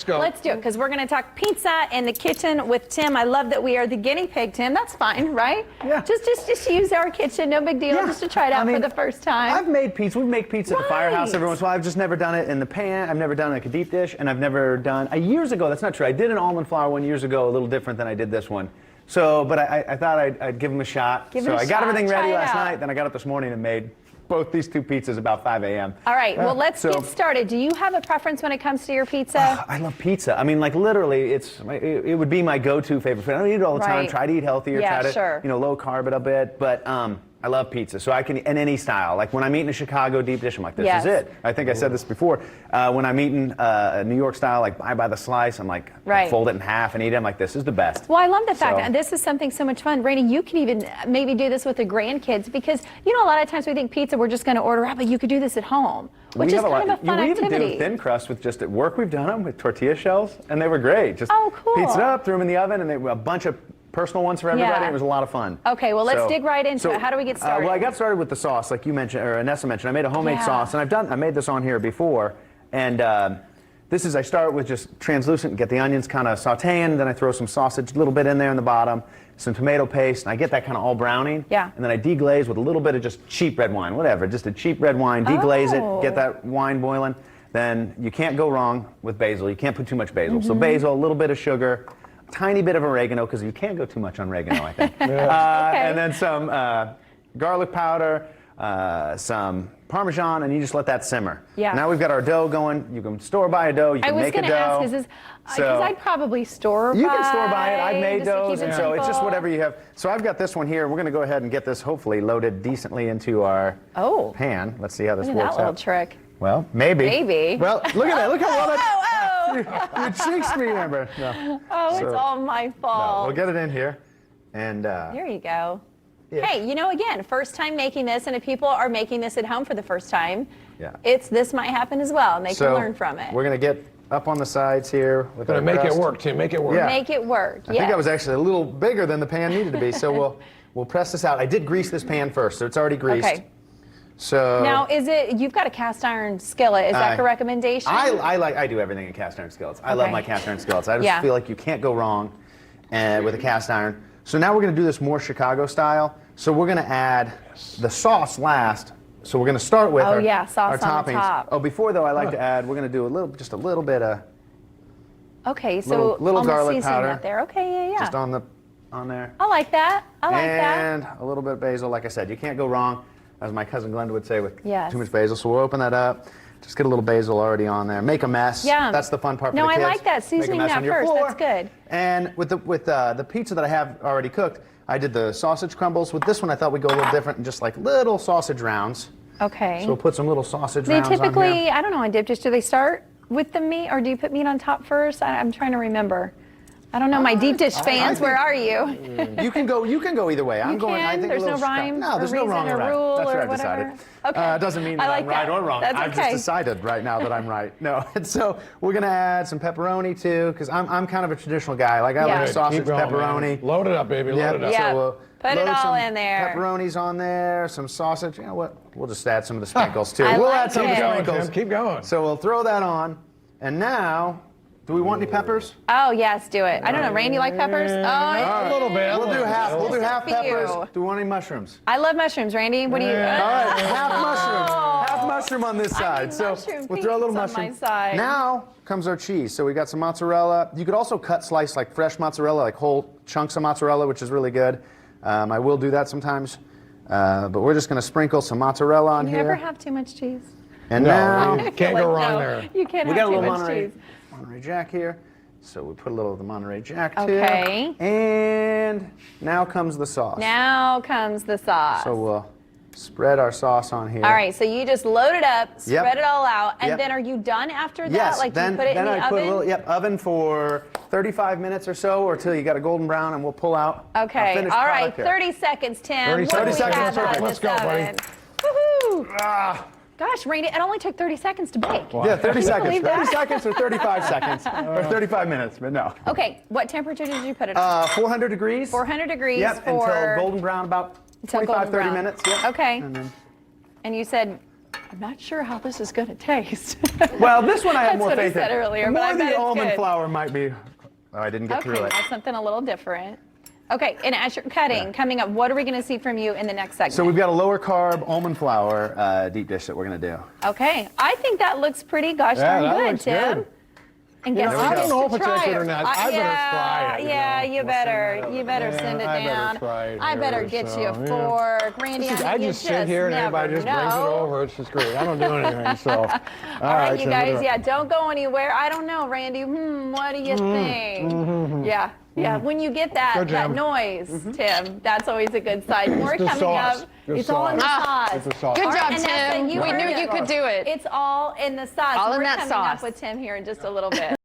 Let's do it, because we're going to talk pizza in the kitchen with Tim. I love that we are the guinea pig, Tim. That's fine, right? Yeah. Just use our kitchen, no big deal, just to try it out for the first time. I've made pizza. We make pizza at the firehouse every once in a while. I've just never done it in the pan. I've never done it like a deep dish, and I've never done, years ago, that's not true. I did an almond flour one years ago, a little different than I did this one. So, but I thought I'd give them a shot. I got everything ready last night, then I got up this morning and made both these two pizzas about 5 a.m. All right, well, let's get started. Do you have a preference when it comes to your pizza? I love pizza. I mean, like literally, it would be my go-to favorite food. I don't eat it all the time. Try to eat healthier. Try to, low carb it a bit. But I love pizza, so I can in any style. Like when I'm eating a Chicago deep dish, I'm like, this is it. I think I said this before. When I'm eating a New York style, like buy by the slice, I'm like, fold it in half and eat it. I'm like, this is the best. Well, I love the fact that this is something so much fun. Rainey, you can even maybe do this with the grandkids, because a lot of times we think pizza, we're just going to order out, but you could do this at home, which is kind of a fun activity. We even do thin crust with just at work. We've done them with tortilla shells, and they were great. Just cool. Pizza up, threw them in the oven, and they were a bunch of personal ones for everybody. It was a lot of fun. Okay, well, let's dig right into it. How do we get started? Well, I got started with the sauce, like you mentioned, or Anessa mentioned. I made a homemade sauce, and I made this on here before. And I start with just translucent, get the onions kind of sauteing, then I throw some sausage a little bit in there in the bottom, some tomato paste, and I get that kind of all browning. Yeah. And then I deglaze with a little bit of just cheap red wine, whatever, just a cheap red wine, deglaze it, get that wine boiling. Then you can't go wrong with basil. You can't put too much basil. So basil, a little bit of sugar, tiny bit of oregano, because you can't go too much on oregano, I think. And then some garlic powder, some Parmesan, and you just let that simmer. Yeah. Now we've got our dough going. You can store-buy a dough. You can make a dough. I was going to ask, because I'd probably store-buy. You can store-buy it. I've made doughs, and so it's just whatever you have. So I've got this one here. We're going to go ahead and get this hopefully loaded decently into our pan. Let's see how this works out. That little trick. Well, maybe. Maybe. Well, look at that. Look how well that... You jinxed me, Amber. No. It's all my fault. No, we'll get it in here. And there you go. Yeah. Hey, again, first time making this, and if people are making this at home for the first time, this might happen as well, and they can learn from it. We're going to get up on the sides here. We're going to make it work, Tim. Make it work. Yeah. Make it work, I think I was actually a little bigger than the pan needed to be, so we'll press this out. I did grease this pan first, so it's already greased. Okay. So now, you've got a cast iron skillet. Is that a recommendation? I do everything in cast iron skillets. I love my cast iron skillets. I just feel like you can't go wrong with a cast iron. So now we're going to do this more Chicago style. So we're going to add the sauce last. So we're going to start with our sauce our on toppings. The top. Oh, before though, I like to add. We're going to do just a little bit of. Okay, so little garlic powder. That there. Okay, Just on there. I like that. And a little bit of basil. Like I said, you can't go wrong, as my cousin Glenda would say, with too much basil. So we'll open that up. Just get a little basil already on there. Make a mess. Yeah. That's the fun part for the No, kids. I like that. Seasoning that first. That's good. And with the pizza that I have already cooked, I did the sausage crumbles. With this one, I thought we'd go a little different and just like little sausage rounds. Okay. So we'll put some little sausage rounds on here. They typically, I don't know, on dip dish, do they start with the meat, or do you put meat on top first? I'm trying to remember. I don't know, my deep dish fans, where are you? You can go either way. I think there's no rhyme. No, there's no wrong or right. Rule That's what or I've whatever. decided. Okay. It doesn't mean that I'm right or wrong. I've just decided right now that I'm right. No, and so we're gonna add some pepperoni too, because I'm kind of a traditional guy. Like I like sausage, pepperoni. Man. Load it up, baby. Load it up. Yeah. So put it all in there. Pepperoni's on there, some sausage. You know what? We'll just add some of the sprinkles too. We'll add some of the sprinkles. Keep going. So we'll throw that on, and now. Do we want any peppers? Oh, yes, do it. I don't know. Rain, you like peppers? A little bit. We'll do half peppers. Do we want any mushrooms? I love mushrooms, Randy. What do you? All right, half mushrooms. Half mushroom on this side. So we'll throw a little mushroom. On my side. Now comes our cheese. So we got some mozzarella. You could also slice like fresh mozzarella, like whole chunks of mozzarella, which is really good. I will do that sometimes. But we're just going to sprinkle some mozzarella on here. You never have too much cheese. And now you can't go wrong there. You can't have too much cheese. Monterey Jack here. So we put a little of the Monterey Jack too. Okay. And now comes the sauce. Now comes the sauce. So we'll spread our sauce on here. All right, so you just load it up, spread it all out, and then are you done after that? Yes, like then, you put it in the oven? Oven for 35 minutes or so, or till you got a golden brown, and we'll pull out. Okay, all right, 30 seconds, Tim. 30 seconds, perfect. Let's go, buddy. Woohoo! Gosh, Randy, it only took 30 seconds to bake. Yeah, 30 seconds. 30 seconds or 35 seconds. Or 35 minutes, but no. Okay, what temperature did you put it on? 400 degrees. 400 degrees Yep, for... until golden brown, about 25, 30 minutes. Yep. Okay. And you said I'm not sure how this is going to taste. Well, this one I have That's more what I faith said in. earlier, but More I bet the it's almond good. flour might be. Oh, I didn't get through Okay, it. that's something a little different. Okay, and as you're cutting, coming up, what are we going to see from you in the next segment? So we've got a lower carb almond flour deep dish that we're going to do. Okay, I think that looks pretty gosh Yeah, darn that good, looks Tim. good. And guess know, who I gets don't know to if it's try that good it? or not. I better try it, you Yeah, know. you better. You better Yeah, send it I better down. try it I better here, get so, you a yeah. fork, Randy. I mean, just you sit here and never everybody just brings it know. over. It's just great. I don't do anything, so. All All right, you guys. Yeah, don't go anywhere. I don't know, Randy. What do you think? Yeah. Yeah, when you get that, Good, that Tim. noise, Tim, that's always a good sign. More the coming sauce. up. The It's all in the sauce. sauce. It's the sauce. Good All job, right, and that's Tim. it. You We heard knew it. you could do it. It's all in the sauce. All in We're that coming up sauce. with Tim here in just a little bit.